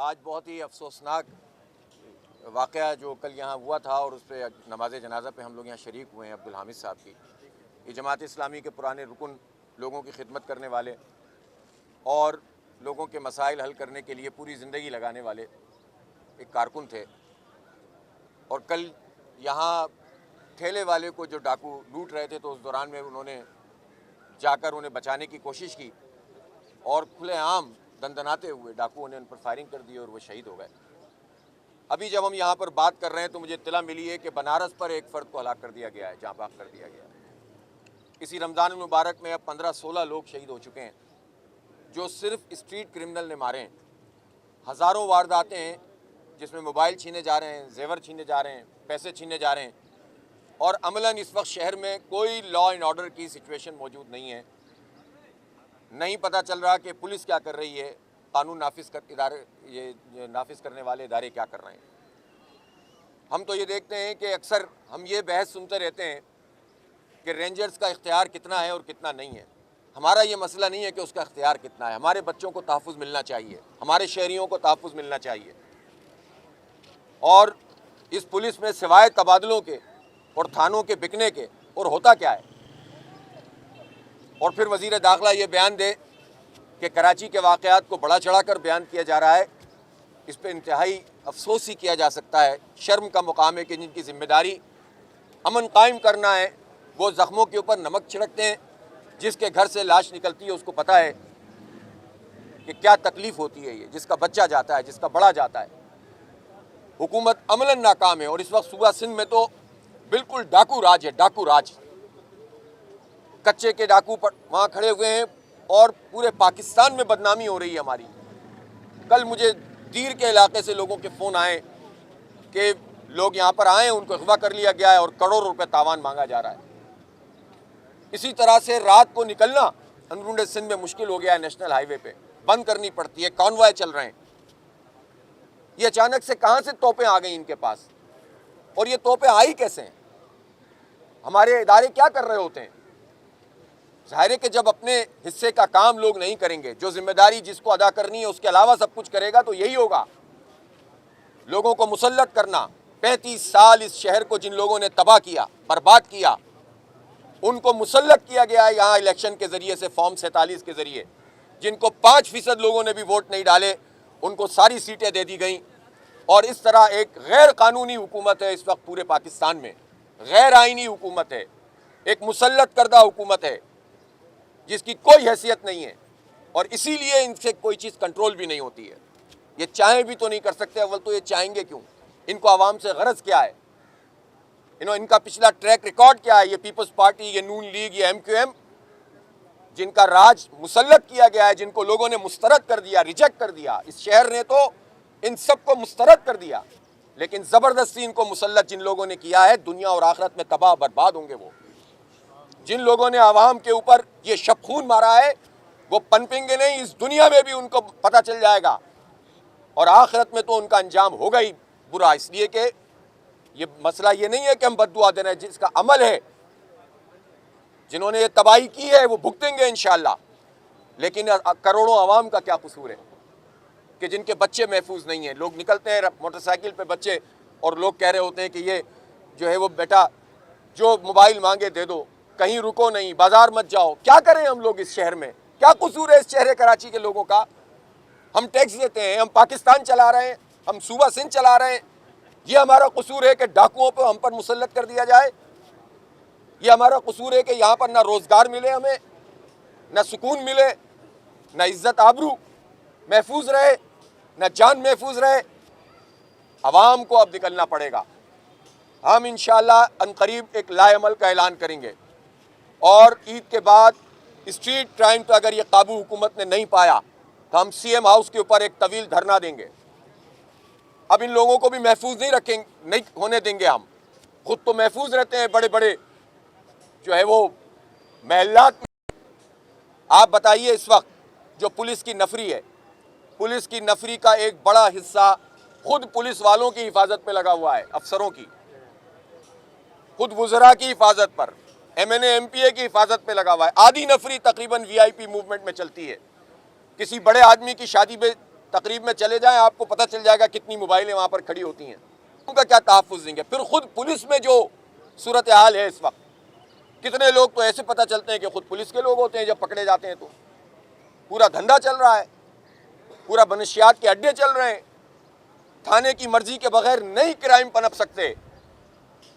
आज बहुत ही अफसोसनाक वाक़या जो कल यहाँ हुआ था और उस पर नमाज जनाजा पे हम लोग यहाँ शरीक हुए हैं अब्दुल हामिद साहब की। ये जमात इस्लामी के पुराने रुकन, लोगों की खिदमत करने वाले और लोगों के मसाइल हल करने के लिए पूरी ज़िंदगी लगाने वाले एक कारकुन थे। और कल यहाँ ठेले वाले को जो डाकू लूट रहे थे तो उस दौरान में उन्होंने जाकर उन्हें बचाने की कोशिश की और खुलेआम दंदनाते हुए डाकुओं ने उन पर फायरिंग कर दी और वो शहीद हो गए। अभी जब हम यहाँ पर बात कर रहे हैं तो मुझे इत्तला मिली है कि बनारस पर एक फ़र्द को हलाक कर दिया गया है, जाँ बाग कर दिया गया है। इसी रमज़ान मुबारक में अब 15-16 लोग शहीद हो चुके हैं जो सिर्फ स्ट्रीट क्रिमिनल ने मारे हैं। हज़ारों वारदातें हैं जिसमें मोबाइल छीने जा रहे हैं, जेवर छीने जा रहे हैं, पैसे छीने जा रहे हैं और अमलन इस वक्त शहर में कोई लॉ एंड ऑर्डर की सिचुएशन मौजूद नहीं है। नहीं पता चल रहा कि पुलिस क्या कर रही है, कानून नाफिज करने वाले इदारे क्या कर रहे हैं। हम तो ये देखते हैं कि अक्सर हम ये बहस सुनते रहते हैं कि रेंजर्स का इख्तियार कितना है और कितना नहीं है। हमारा ये मसला नहीं है कि उसका इख्तियार कितना है। हमारे बच्चों को तहफ़्फ़ुज़ मिलना चाहिए, हमारे शहरियों को तहफ़्फ़ुज़ मिलना चाहिए। और इस पुलिस में सिवाय तबादलों के और थानों के बिकने के और होता क्या है। और फिर वज़ीर दाखिला ये बयान दे कि कराची के वाक़यात को बढ़ा चढ़ा कर बयान किया जा रहा है। इस पर इंतहाई अफसोस ही किया जा सकता है। शर्म का मुकाम है कि जिनकी ज़िम्मेदारी अमन कायम करना है वो ज़ख्मों के ऊपर नमक छिड़कते हैं। जिसके घर से लाश निकलती है उसको पता है कि क्या तकलीफ़ होती है। ये जिसका बच्चा जाता है, जिसका बड़ा जाता है। हुकूमत अमलन नाकाम है और इस वक्त सूबा सिंध में तो बिल्कुल डाकू राज है, डाकू राज। कच्चे के डाकू पर वहाँ खड़े हुए हैं और पूरे पाकिस्तान में बदनामी हो रही है हमारी। कल मुझे दीर के इलाके से लोगों के फ़ोन आए कि लोग यहाँ पर आए, उनको अगवा कर लिया गया है और करोड़ों रुपए तावान मांगा जा रहा है। इसी तरह से रात को निकलना अंदरूनी सिंध में मुश्किल हो गया है। नेशनल हाईवे पे बंद करनी पड़ती है, कॉन्वॉय चल रहे हैं। ये अचानक से कहाँ से तोपें आ गई इनके पास और ये तोपें आई कैसे हैं? हमारे इदारे क्या कर रहे होते हैं? ज़ाहिर है कि जब अपने हिस्से का काम लोग नहीं करेंगे, जो जिम्मेदारी जिसको अदा करनी है उसके अलावा सब कुछ करेगा तो यही होगा। लोगों को मुसल्लत करना। 35 साल इस शहर को जिन लोगों ने तबाह किया, बर्बाद किया, उनको मुसल्लत किया गया है यहाँ इलेक्शन के ज़रिए से, फॉर्म 47 के ज़रिए। जिनको 5% लोगों ने भी वोट नहीं डाले उनको सारी सीटें दे दी गई। और इस तरह एक गैर कानूनी हुकूमत है इस वक्त पूरे पाकिस्तान में, गैर आइनी हुकूमत है, एक मुसल्लत करदा हुकूमत है जिसकी कोई हैसियत नहीं है और इसीलिए इनसे कोई चीज़ कंट्रोल भी नहीं होती है। ये चाहें भी तो नहीं कर सकते। अव्वल तो ये चाहेंगे क्यों? इनको आवाम से गरज क्या है? इनका पिछला ट्रैक रिकॉर्ड क्या है? ये पीपल्स पार्टी, ये नून लीग, ये MQM जिनका राज मुसल्लत किया गया है, जिनको लोगों ने मुस्तरद कर दिया, रिजेक्ट कर दिया। इस शहर ने तो इन सबको मुस्तरद कर दिया, लेकिन ज़बरदस्ती इनको मुसल्लत जिन लोगों ने किया है, दुनिया और आखिरत में तबाह बर्बाद होंगे वो। जिन लोगों ने आवाम के ऊपर ये शबखून मारा है वो पनपेंगे नहीं, इस दुनिया में भी उनको पता चल जाएगा और आखिरत में तो उनका अंजाम होगा ही बुरा। इसलिए कि ये मसला ये नहीं है कि हम बद्दुआ दे रहे हैं, जिसका अमल है, जिन्होंने ये तबाही की है वो भुगतेंगे इंशाअल्लाह। लेकिन करोड़ों आवाम का क्या कसूर है कि जिनके बच्चे महफूज नहीं हैं। लोग निकलते हैं मोटरसाइकिल पे बच्चे और लोग कह रहे होते हैं कि ये जो है वो बेटा जो मोबाइल मांगे दे दो, कहीं रुको नहीं, बाजार मत जाओ। क्या करें हम लोग इस शहर में? क्या कसूर है इस शहर कराची के लोगों का? हम टैक्स देते हैं, हम पाकिस्तान चला रहे हैं, हम सूबा सिंध चला रहे हैं। ये हमारा कसूर है कि डाकुओं पर हम पर मुसल्लत कर दिया जाए? ये हमारा कसूर है कि यहाँ पर ना रोज़गार मिले हमें, ना सुकून मिले, ना इज्जत आबरू महफूज रहे, ना जान महफूज रहे? आवाम को अब निकलना पड़ेगा। हम इंशाअल्लाह अनकरीब एक लाएअमल का ऐलान करेंगे और ईद के बाद स्ट्रीट क्राइम पर अगर ये काबू हुकूमत ने नहीं पाया तो हम CM हाउस के ऊपर एक तवील धरना देंगे। अब इन लोगों को भी महफूज नहीं होने देंगे। हम खुद तो महफूज रहते हैं बड़े बड़े जो है वो महल्लात में। आप बताइए इस वक्त जो पुलिस की नफरी है, पुलिस की नफरी का एक बड़ा हिस्सा खुद पुलिस वालों की हिफाजत पे लगा हुआ है, अफसरों की, खुद वुज़रा की हिफाजत पर, MNA MPA की हिफाजत पे लगा हुआ है। आधी नफरी तकरीबन VIP मूवमेंट में चलती है। किसी बड़े आदमी की शादी में तकरीब में चले जाएं, आपको पता चल जाएगा कितनी मोबाइलें वहाँ पर खड़ी होती हैं। उनका क्या तहफ़्फ़ुज़ देंगे? फिर ख़ुद पुलिस में जो सूरत हाल है इस वक्त, कितने लोग तो ऐसे पता चलते हैं कि ख़ुद पुलिस के लोग होते हैं जब पकड़े जाते हैं। तो पूरा धंधा चल रहा है, पूरा बनशियात के अड्डे चल रहे हैं। थाने की मर्जी के बगैर नहीं क्राइम पनप सकते,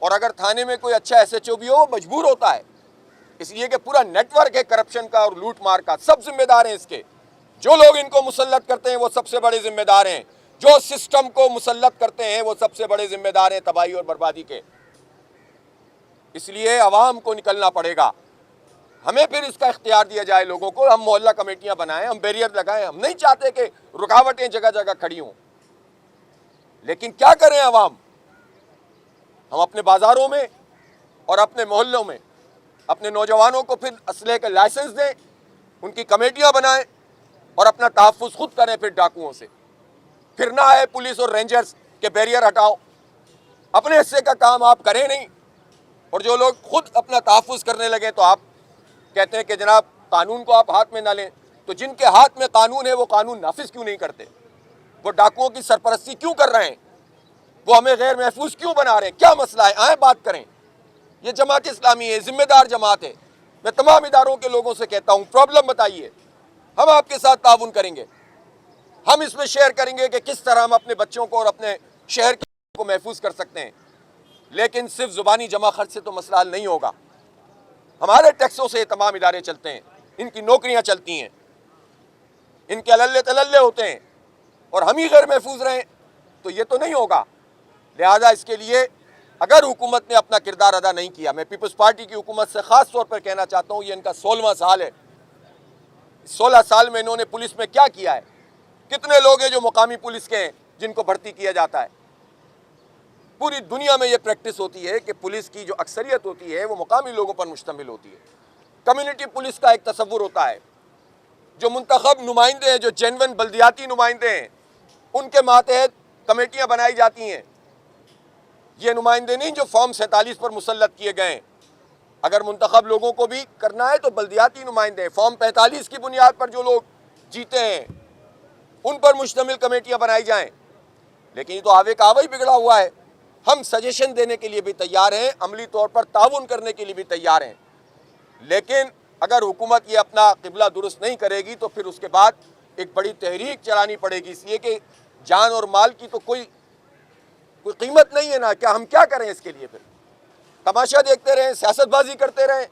और अगर थाने में कोई अच्छा SHO भी हो मजबूर होता है, इसलिए कि पूरा नेटवर्क है करप्शन का और लूट मार का। सब जिम्मेदार हैं इसके, जो लोग इनको मुसल्लत करते हैं वो सबसे बड़े जिम्मेदार हैं, जो सिस्टम को मुसल्लत करते हैं वो सबसे बड़े जिम्मेदार हैं तबाही और बर्बादी के। इसलिए अवाम को निकलना पड़ेगा, हमें फिर इसका इख्तियार दिया जाए लोगों को। हम मोहल्ला कमेटियां बनाएं, हम बैरियर लगाएं, हम नहीं चाहते कि रुकावटें जगह जगह खड़ी हों, लेकिन क्या करें अवाम? हम अपने बाजारों में और अपने मोहल्लों में अपने नौजवानों को फिर असले का लाइसेंस दें, उनकी कमेटियां बनाएं और अपना तहफ़्फ़ुज़ खुद करें फिर डाकुओं से। फिर ना आए पुलिस और रेंजर्स के बैरियर हटाओ, अपने हिस्से का काम आप करें नहीं, और जो लोग खुद अपना तहफ़्फ़ुज़ करने लगे तो आप कहते हैं कि जनाब कानून को आप हाथ में ना लें। तो जिनके हाथ में कानून है वो कानून नाफिज क्यों नहीं करते? वो डाकुओं की सरपरस्ती क्यों कर रहे हैं? वो हमें गैर महफूज क्यों बना रहे हैं? क्या मसला है? आए बात करें। ये जमात इस्लामी है, जिम्मेदार जमात है। मैं तमाम इदारों के लोगों से कहता हूँ, प्रॉब्लम बताइए, हम आपके साथ ताउन करेंगे। हम इसमें शेयर करेंगे कि किस तरह हम अपने बच्चों को और अपने शहर को महफूज कर सकते हैं। लेकिन सिर्फ ज़ुबानी जमा खर्च से तो मसला हल नहीं होगा। हमारे टैक्सों से तमाम इदारे चलते हैं, इनकी नौकरियां चलती हैं, इनके अल्ले तल्ले होते हैं, और हम ही गैर महफूज रहें तो ये तो नहीं होगा। लिहाजा इसके लिए अगर हुकूमत ने अपना किरदार अदा नहीं किया, मैं पीपल्स पार्टी की हुकूमत से ख़ास तौर पर कहना चाहता हूँ, ये इनका 16वां साल है। 16 साल में इन्होंने पुलिस में क्या किया है? कितने लोग हैं जो मुकामी पुलिस के हैं जिनको भर्ती किया जाता है? पूरी दुनिया में ये प्रैक्टिस होती है कि पुलिस की जो अक्सरियत होती है वो मुकामी लोगों पर मुश्तमिल होती है। कम्युनिटी पुलिस का एक तस्वुर होता है, जो मुंतखब नुमाइंदे हैं, जो जेन्युइन बल्दियाती नुमाइंदे हैं, उनके मातहत कमेटियां बनाई जाती हैं। ये नुमाइंदे नहीं जो फॉर्म 47 पर मुसल्लत किए गए हैं। अगर मुंतखब लोगों को भी करना है तो बल्दियाती नुमाइंदे, फॉर्म 45 की बुनियाद पर जो लोग जीते हैं उन पर मुश्तमिल कमेटियां बनाई जाएं। लेकिन ये तो आवे का आवा ही बिगड़ा हुआ है। हम सजेशन देने के लिए भी तैयार हैं, अमली तौर पर ताउन करने के लिए भी तैयार हैं, लेकिन अगर हुकूमत ये अपना किबला दुरुस्त नहीं करेगी तो फिर उसके बाद एक बड़ी तहरीक चलानी पड़ेगी। इसलिए कि जान और माल की तो कोई कीमत नहीं है ना। क्या हम क्या करें इसके लिए? फिर तमाशा देखते रहें, सियासतबाजी करते रहें,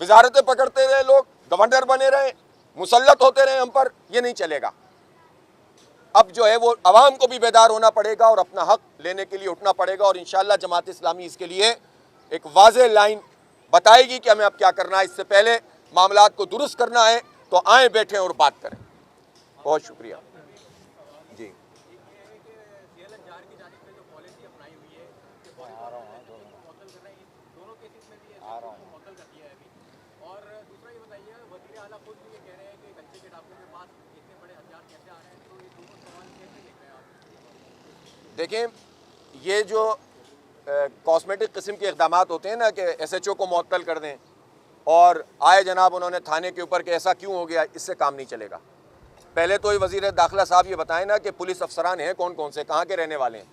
वजारतें पकड़ते रहें, लोग गवर्नर बने रहें, मुसल्लत होते रहें हम पर? ये नहीं चलेगा। अब जो है वो अवाम को भी बेदार होना पड़ेगा और अपना हक लेने के लिए उठना पड़ेगा, और इंशाअल्लाह जमात इस्लामी इसके लिए एक वाज़ेह लाइन बताएगी कि हमें अब क्या करना है। इससे पहले मामलात को दुरुस्त करना है तो आए, बैठें और बात करें। बहुत शुक्रिया जी। देखें, ये जो कॉस्मेटिक किस्म के इक़दामात होते हैं ना कि SHO को मुअत्तल कर दें और आए जनाब उन्होंने थाने के ऊपर कि ऐसा क्यों हो गया, इससे काम नहीं चलेगा। पहले तो ये वज़ीर दाखिला साहब ये बताएं ना कि पुलिस अफसरान हैं कौन कौन से, कहाँ के रहने वाले हैं,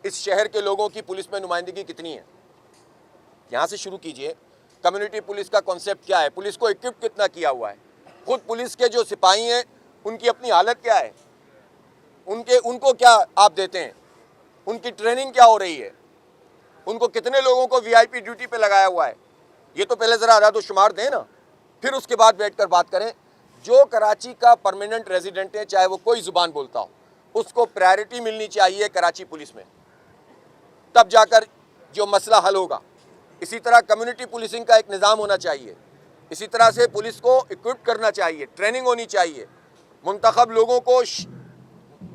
इस शहर के लोगों की पुलिस में नुमाइंदगी कितनी है, यहाँ से शुरू कीजिए। कम्युनिटी पुलिस का कॉन्सेप्ट क्या है, पुलिस को इक्विप कितना किया हुआ है, खुद पुलिस के जो सिपाही हैं उनकी अपनी हालत क्या है, उनको क्या आप देते हैं, उनकी ट्रेनिंग क्या हो रही है, उनको कितने लोगों को VIP ड्यूटी पे लगाया हुआ है, ये तो पहले ज़रा आदाद शुमार दें ना, फिर उसके बाद बैठकर बात करें। जो कराची का परमानेंट रेजिडेंट है, चाहे वो कोई ज़ुबान बोलता हो, उसको प्रायोरिटी मिलनी चाहिए कराची पुलिस में, तब जाकर जो मसला हल होगा। इसी तरह कम्युनिटी पुलिसिंग का एक निज़ाम होना चाहिए, इसी तरह से पुलिस को इक्विप करना चाहिए, ट्रेनिंग होनी चाहिए, मुंतखब लोगों को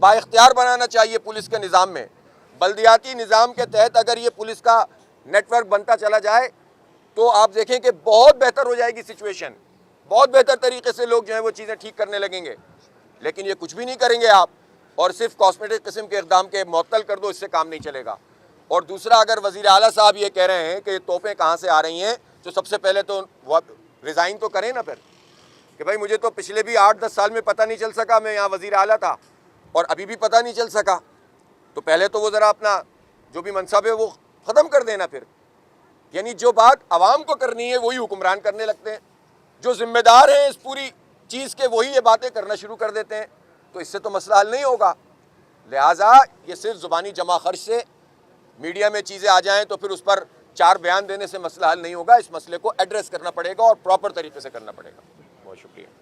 बाइख्तियार बनाना चाहिए पुलिस के निज़ाम में। बल्दियाती निज़ाम के तहत अगर ये पुलिस का नेटवर्क बनता चला जाए तो आप देखें कि बहुत बेहतर हो जाएगी सिचुएशन, बहुत बेहतर तरीके से लोग जो है वो चीज़ें ठीक करने लगेंगे। लेकिन ये कुछ भी नहीं करेंगे आप, और सिर्फ कॉस्मेटिक किस्म के इक़दाम के मुअत्तल कर दो, इससे काम नहीं चलेगा। और दूसरा, अगर वज़ीर आला साहब ये कह रहे हैं कि तोहफे कहाँ से आ रही हैं, तो सबसे पहले तो रिज़ाइन तो करें ना फिर, कि भाई मुझे तो पिछले भी 8-10 साल में पता नहीं चल सका, मैं यहाँ वज़ीर आला था, और अभी भी पता नहीं चल सका, तो पहले तो वो ज़रा अपना जो भी मनसब है वो ख़त्म कर देना फिर। यानी जो बात आवाम को करनी है वही हुक्मरान करने लगते हैं, जो ज़िम्मेदार हैं इस पूरी चीज़ के वही ये बातें करना शुरू कर देते हैं, तो इससे तो मसला हल नहीं होगा। लिहाजा ये सिर्फ ज़ुबानी जमा खर्च से मीडिया में चीज़ें आ जाएं तो फिर उस पर 4 बयान देने से मसला हल नहीं होगा। इस मसले को एड्रेस करना पड़ेगा और प्रॉपर तरीके से करना पड़ेगा। बहुत शुक्रिया।